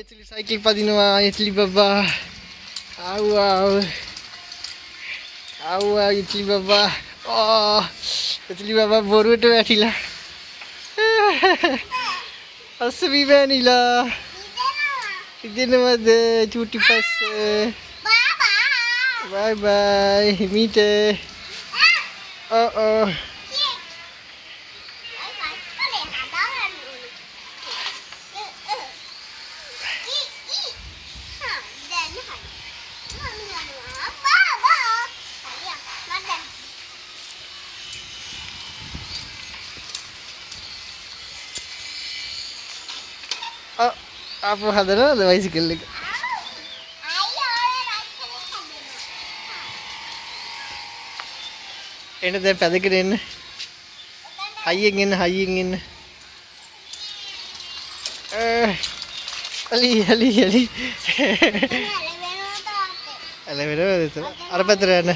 ඇතුලේ සයිකල් පදිනවා ඇතුලේ බබා. ආවා ඇතුලේ බබා. ඇතුලේ බබා බොරුවට වැටිලා. අස්සවි වැනිලා. ඉදිනවද චූටි පස්ස. බයි බයි මීට. apa hadana ada bicycle එක එන්න දැන් පැදගෙන එන්න හයියෙන් එන්න අලි අල වෙනවද අර පැත්තට යන්න